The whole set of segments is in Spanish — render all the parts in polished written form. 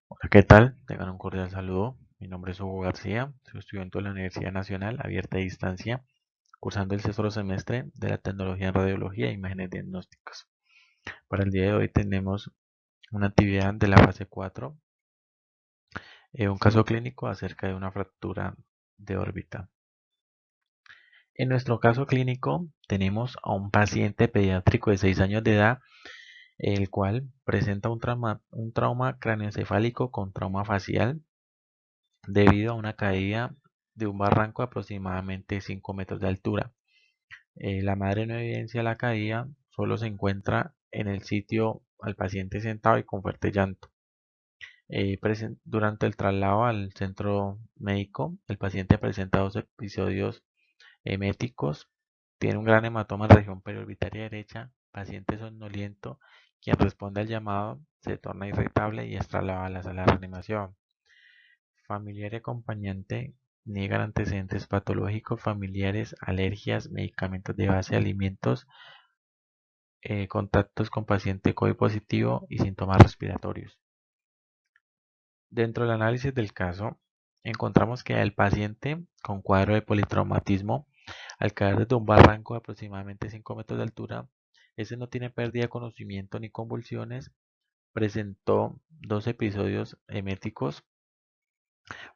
Hola, ¿qué tal? Tengan un cordial saludo. Mi nombre es Hugo García, soy estudiante de la Universidad Nacional Abierta a Distancia, cursando el sexto semestre de la tecnología en radiología e imágenes diagnósticas. Para el día de hoy tenemos una actividad de la fase 4, un caso clínico acerca de una fractura de órbita. En nuestro caso clínico tenemos a un paciente pediátrico de 6 años de edad, el cual presenta un trauma craneoencefálico con trauma facial debido a una caída de un barranco de aproximadamente 5 metros de altura. La madre no evidencia la caída, solo se encuentra en el sitio al paciente sentado y con fuerte llanto. Durante el traslado al centro médico, el paciente presenta dos episodios eméticos, tiene un gran hematoma en región periorbitaria derecha, paciente somnoliento, quien responde al llamado se torna irritable y es trasladado a la sala de reanimación. Familiar y acompañante niegan antecedentes patológicos familiares, alergias, medicamentos de base, alimentos, contactos con paciente COVID positivo y síntomas respiratorios. Dentro del análisis del caso, encontramos que el paciente con cuadro de politraumatismo al caer desde un barranco de aproximadamente 5 metros de altura, ese no tiene pérdida de conocimiento ni convulsiones, presentó dos episodios eméticos.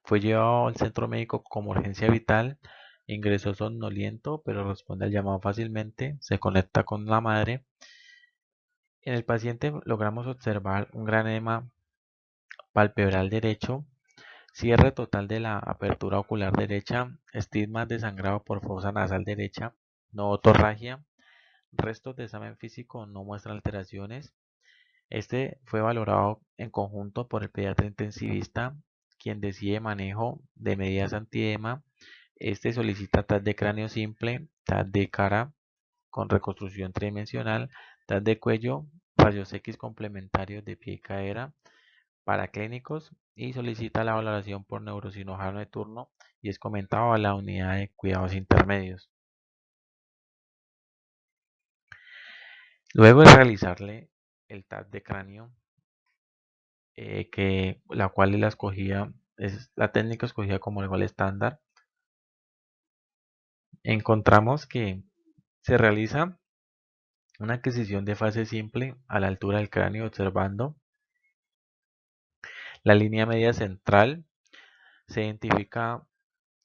Fue llevado al centro médico como urgencia vital, ingresó somnoliento, pero responde al llamado fácilmente, se conecta con la madre. En el paciente logramos observar un gran edema palpebral derecho, cierre total de la apertura ocular derecha, estigmas de sangrado por fosa nasal derecha, no otorragia, restos de examen físico no muestran alteraciones. Este fue valorado en conjunto por el pediatra intensivista, quien decide manejo de medidas antiedema. Este solicita TAC de cráneo simple, TAC de cara con reconstrucción tridimensional, TAC de cuello, rayos X complementarios de pie y cadera para clínicos y solicita la valoración por neurocirujano de turno y es comentado a la unidad de cuidados intermedios. Luego de realizarle el TAC de cráneo, la cual es la técnica escogida como el gol estándar, encontramos que se realiza una adquisición de fase simple a la altura del cráneo observando la línea media central. Se identifica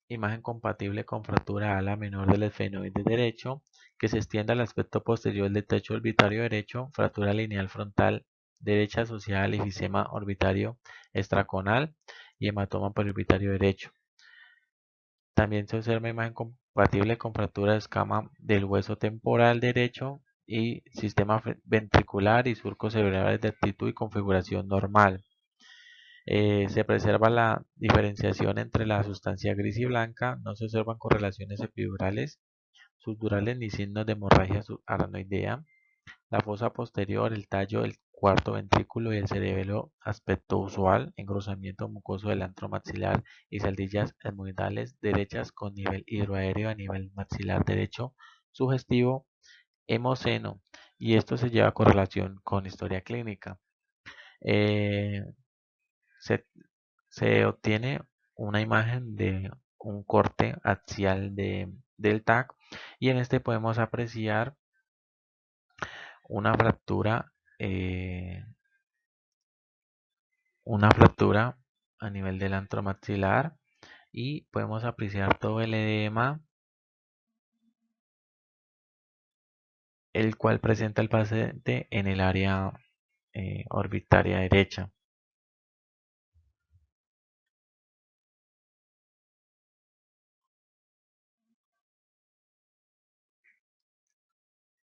imagen compatible con fractura ala menor del esfenoide derecho que se extiende al aspecto posterior del techo orbitario derecho, fractura lineal frontal derecha asociada al efisema orbitario extraconal y hematoma periorbitario derecho. También se observa imagen compatible con fractura de escama del hueso temporal derecho y sistema ventricular y surcos cerebrales de actitud y configuración normal. Se preserva la diferenciación entre la sustancia gris y blanca, no se observan correlaciones epidurales, subdurales ni signos de hemorragia aranoidea. La fosa posterior, el tallo, el cuarto ventrículo y el cerebelo, aspecto usual, engrosamiento mucoso del antro maxilar y celdillas etmoidales derechas con nivel hidroaéreo a nivel maxilar derecho, sugestivo, hemoceno, y esto se lleva a correlación con historia clínica. Eh, se, se obtiene una imagen de un corte axial del TAC y en este podemos apreciar una fractura, eh, una fractura a nivel del antromaxilar y podemos apreciar todo el edema, el cual presenta el paciente en el área orbitaria derecha.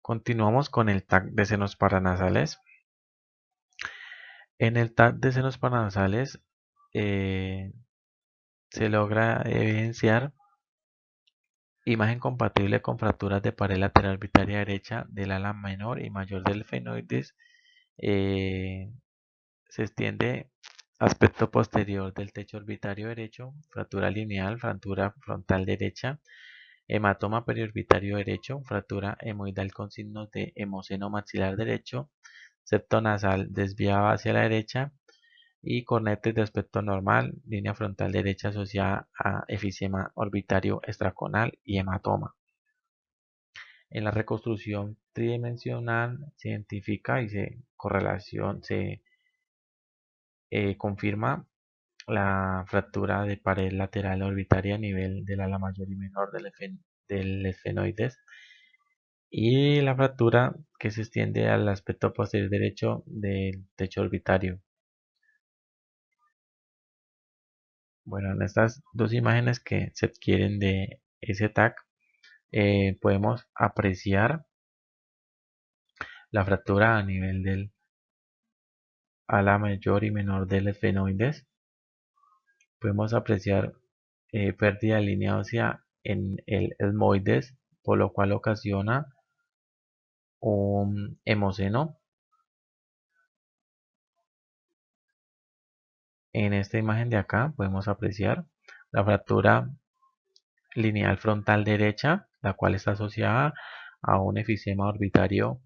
Continuamos con el TAC de senos paranasales. En el TAC de senos paranasales eh, se logra evidenciar imagen compatible con fracturas de pared lateral orbitaria derecha del ala menor y mayor del fenoides. eh, Se extiende aspecto posterior del techo orbitario derecho, fractura lineal, fractura frontal derecha, hematoma periorbitario derecho, fractura hemoidal con signos de hemoceno maxilar derecho, septo nasal desviado hacia la derecha, y cornetes de aspecto normal, línea frontal derecha asociada a efisema orbitario extraconal y hematoma. En la reconstrucción tridimensional se identifica y se confirma la fractura de pared lateral orbitaria a nivel del ala mayor y menor del esfenoides y la fractura que se extiende al aspecto posterior derecho del techo orbitario. Bueno, en estas dos imágenes que se adquieren de ese TAC podemos apreciar la fractura a nivel del ala mayor y menor del esfenoides. Podemos apreciar pérdida de línea ósea en el etmoides, por lo cual ocasiona un hemoceno. En esta imagen de acá podemos apreciar la fractura lineal frontal derecha, la cual está asociada a un efisema orbitario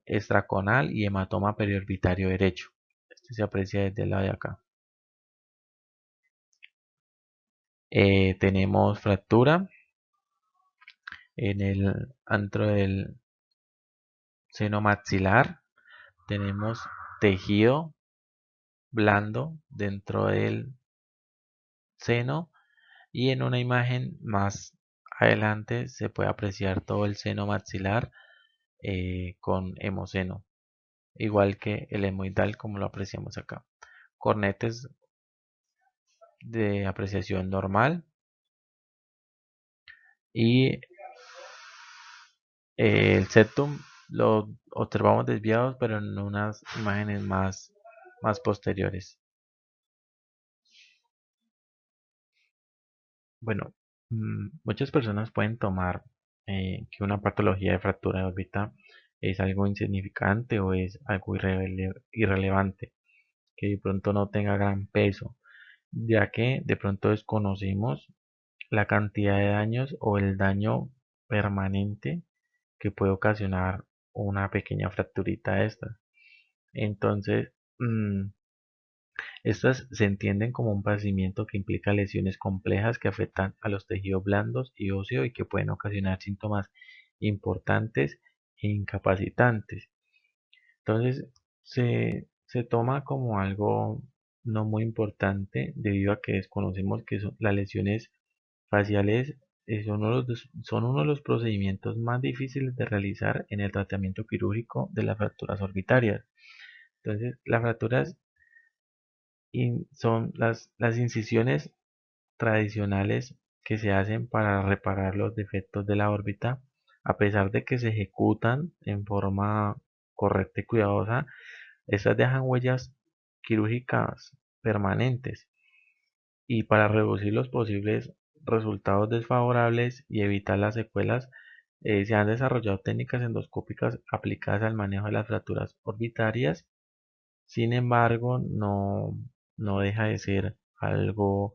extraconal y hematoma periorbitario derecho. Este se aprecia desde el lado de acá. Tenemos fractura en el antro del seno maxilar. Tenemos tejido blando dentro del seno y en una imagen más adelante se puede apreciar todo el seno maxilar con hemoceno, igual que el hemoidal como lo apreciamos acá. Cornetes de apreciación normal y el septum lo observamos desviados pero en unas imágenes más posteriores. Bueno, muchas personas pueden tomar que una patología de fractura de órbita es algo insignificante o es algo irrelevante, que de pronto no tenga gran peso, ya que de pronto desconocemos la cantidad de daños o el daño permanente que puede ocasionar una pequeña fracturita de estas. Entonces, estas se entienden como un padecimiento que implica lesiones complejas que afectan a los tejidos blandos y óseos y que pueden ocasionar síntomas importantes e incapacitantes. Entonces, se toma como algo no muy importante debido a que desconocemos que las lesiones faciales son uno de los procedimientos más difíciles de realizar en el tratamiento quirúrgico de las fracturas orbitarias. Entonces, las fracturas son las incisiones tradicionales que se hacen para reparar los defectos de la órbita, a pesar de que se ejecutan en forma correcta y cuidadosa, estas dejan huellas quirúrgicas permanentes y para reducir los posibles resultados desfavorables y evitar las secuelas, se han desarrollado técnicas endoscópicas aplicadas al manejo de las fracturas orbitarias. Sin embargo, no deja de ser algo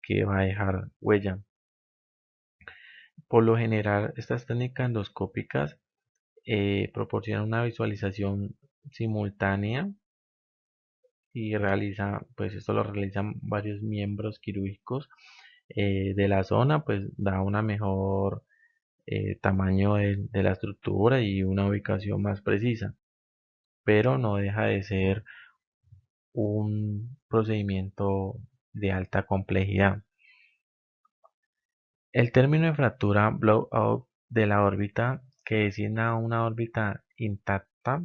que va a dejar huella. Por lo general, estas técnicas endoscópicas proporcionan una visualización simultánea y pues esto lo realizan varios miembros quirúrgicos de la zona, pues da una mejor tamaño de la estructura y una ubicación más precisa, pero no deja de ser un procedimiento de alta complejidad. El término de fractura blowout de la órbita, que designa una órbita intacta,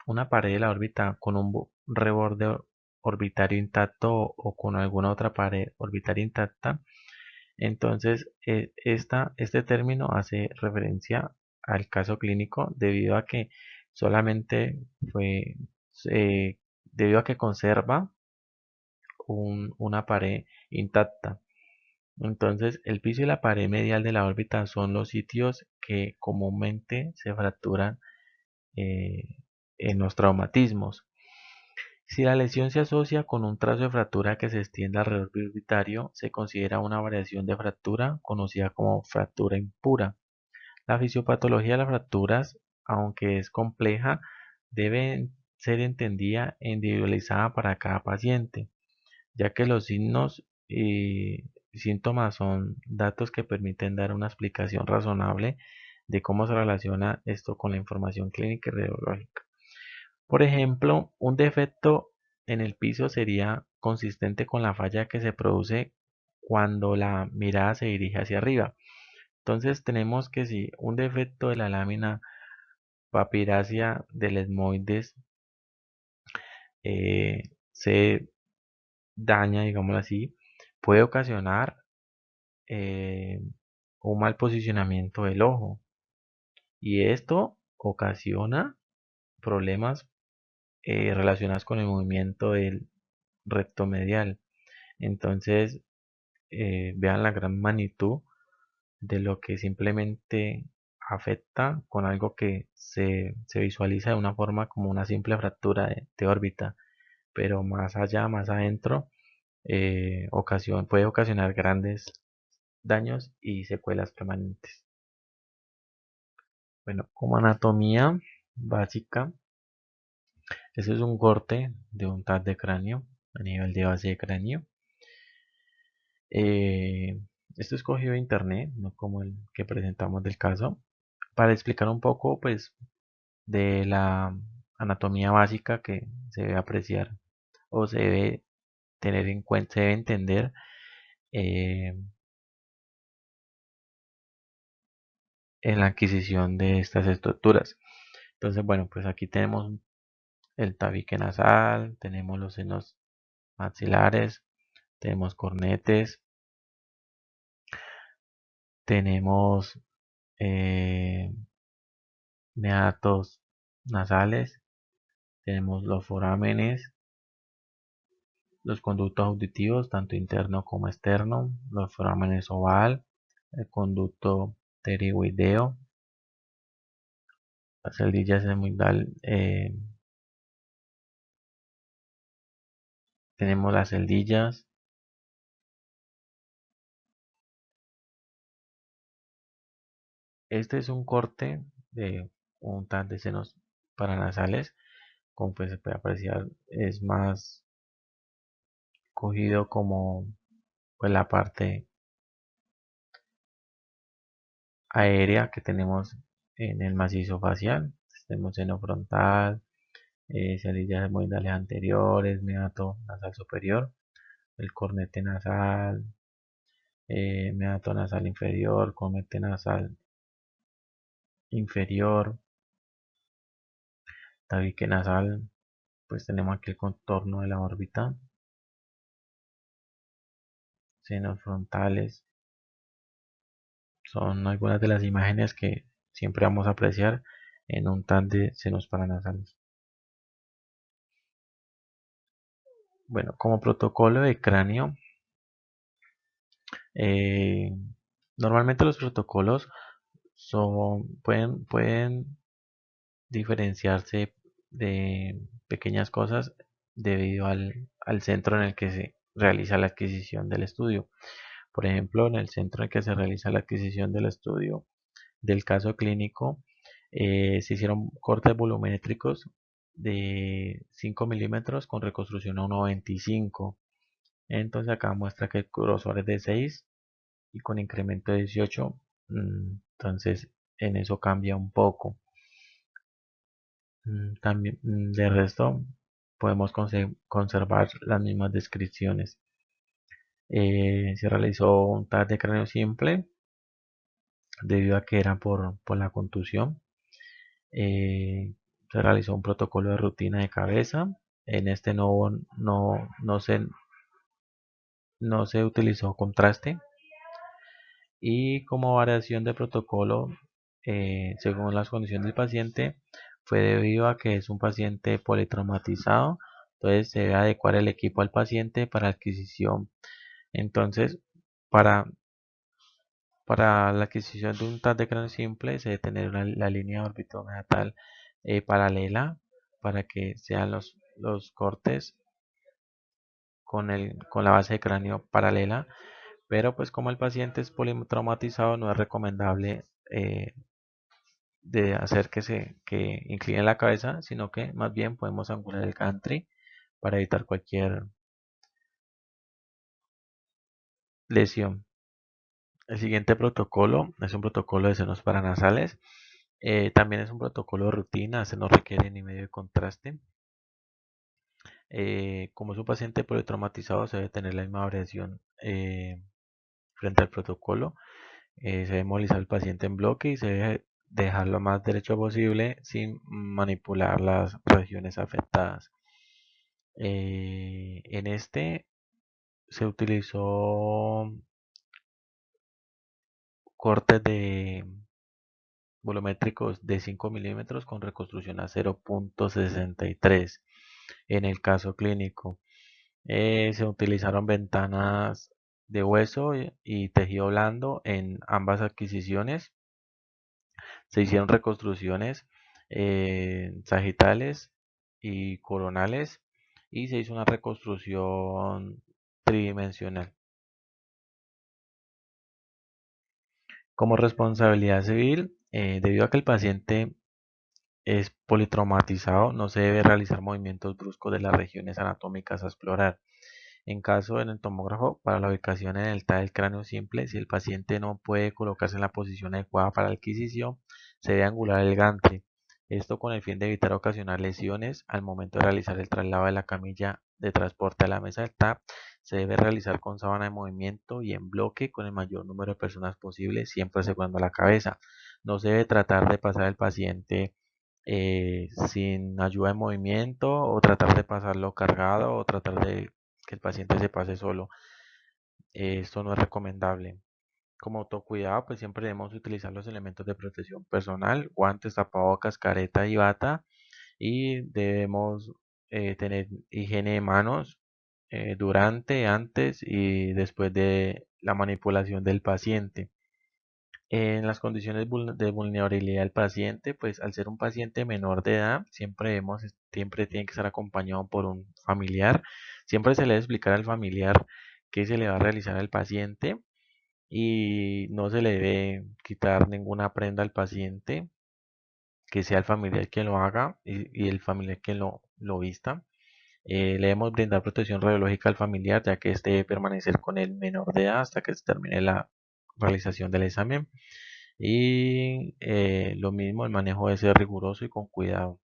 una pared de la órbita con un reborde orbitario intacto o con alguna otra pared orbitaria intacta. Entonces, este término hace referencia al caso clínico debido a que solamente fue, eh, debido a que conserva una pared intacta. Entonces, el piso y la pared medial de la órbita son los sitios que comúnmente se fracturan eh, en los traumatismos. Si la lesión se asocia con un trazo de fractura que se extiende alrededor del orbitario, se considera una variación de fractura conocida como fractura impura. La fisiopatología de las fracturas, aunque es compleja, debe ser entendida e individualizada para cada paciente. ya que los signos y síntomas son datos que permiten dar una explicación razonable de cómo se relaciona esto con la información clínica y radiológica. Por ejemplo, un defecto en el piso sería consistente con la falla que se produce cuando la mirada se dirige hacia arriba. Entonces tenemos que si un defecto de la lámina papirácea del esmoides se daña, digámoslo así, puede ocasionar eh, un mal posicionamiento del ojo y esto ocasiona problemas relacionados con el movimiento del recto medial. Entonces, vean la gran magnitud de lo que simplemente afecta con algo que se visualiza de una forma como una simple fractura de órbita, pero más allá, más adentro, puede ocasionar grandes daños y secuelas permanentes. Bueno, como anatomía básica, ese es un corte de un TAC de cráneo a nivel de base de cráneo. Eh, Esto es cogido de internet, no como el que presentamos del caso, para explicar un poco pues de la anatomía básica que se debe apreciar o se debe tener en cuenta, se debe entender eh, en la adquisición de estas estructuras. Entonces, bueno, pues aquí tenemos el tabique nasal, tenemos los senos maxilares, tenemos cornetes, tenemos eh, meatos nasales, tenemos los forámenes, los conductos auditivos, tanto interno como externo, los forámenes oval, el conducto pterigoideo, las celdillas segmental, tenemos las celdillas. Este es un corte de un TAC de senos paranasales, como pues se puede apreciar, es más cogido como pues la parte aérea que tenemos en el macizo facial. Tenemos seno frontal, cerillas hemorroidales anteriores, meato nasal superior, el cornete nasal, meato nasal inferior, cornete nasal inferior, tabique nasal, pues tenemos aquí el contorno de la órbita, senos frontales, son algunas de las imágenes que siempre vamos a apreciar en un TAC de senos paranasales. Bueno, como protocolo de cráneo, eh, normalmente los protocolos pueden diferenciarse de pequeñas cosas debido al centro en el que se realiza la adquisición del estudio. Por ejemplo, en el centro en el que se realiza la adquisición del estudio del caso clínico, se hicieron cortes volumétricos de 5 milímetros con reconstrucción a 1,25. Entonces acá muestra que el grosor es de 6 y con incremento de 18. Entonces en eso cambia un poco. También de resto podemos conservar las mismas descripciones. Se realizó un TAC de cráneo simple debido a que era por la contusión. Eh, Se realizó un protocolo de rutina de cabeza. En este no se utilizó contraste. Y como variación de protocolo, según las condiciones del paciente, fue debido a que es un paciente politraumatizado. Entonces se debe adecuar el equipo al paciente para adquisición. Entonces, para, para la adquisición de un TAC de cráneo simple, se debe tener la línea orbitomeatal paralela para que sean los cortes con la base de cráneo paralela. Pero pues como el paciente es politraumatizado, no es recomendable de hacer que incline la cabeza, sino que más bien podemos angular el gantry para evitar lesión. El siguiente protocolo es un protocolo de senos paranasales. También es un protocolo de rutina, este no requiere ni medio de contraste. Como es un paciente politraumatizado, se debe tener la misma variación frente al protocolo. Se debe movilizar al paciente en bloque y se debe dejar lo más derecho posible sin manipular las regiones afectadas. En este se utilizó cortes de volumétricos de 5 milímetros con reconstrucción a 0.63. En el caso clínico, se utilizaron ventanas de hueso y tejido blando en ambas adquisiciones. Se hicieron reconstrucciones sagitales y coronales y se hizo una reconstrucción tridimensional. Como responsabilidad civil, debido a que el paciente es politraumatizado, no se debe realizar movimientos bruscos de las regiones anatómicas a explorar. En caso en el tomógrafo, para la ubicación en el TAC del cráneo simple, si el paciente no puede colocarse en la posición adecuada para la adquisición, se debe angular el gante. Esto con el fin de evitar ocasionar lesiones al momento de realizar el traslado de la camilla de transporte a la mesa del TAP. Se debe realizar con sábana de movimiento y en bloque con el mayor número de personas posible, siempre asegurando la cabeza. No se debe tratar de pasar el paciente sin ayuda de movimiento o tratar de pasarlo cargado o tratar de que el paciente se pase solo. Esto no es recomendable. Como autocuidado, pues siempre debemos utilizar los elementos de protección personal, guantes, tapabocas, careta y bata. Y debemos tener higiene de manos durante, antes y después de la manipulación del paciente. En las condiciones de vulnerabilidad del paciente, pues al ser un paciente menor de edad, siempre tiene que estar acompañado por un familiar. Siempre se le debe explicar al familiar qué se le va a realizar al paciente y no se le debe quitar ninguna prenda al paciente, que sea el familiar quien lo haga y el familiar quien lo vista. Le debemos brindar protección radiológica al familiar, ya que este debe permanecer con el menor de edad hasta que se termine la realización del examen. Y lo mismo, el manejo debe ser riguroso y con cuidado.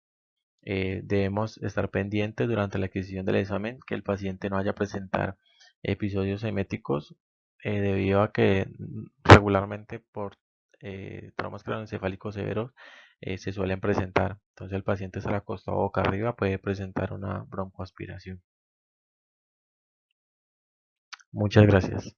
Debemos estar pendientes durante la adquisición del examen que el paciente no vaya a presentar episodios eméticos debido a que regularmente por traumas craneoencefálicos severos se suelen presentar. Entonces el paciente estar acostado boca arriba puede presentar una broncoaspiración. Muchas gracias.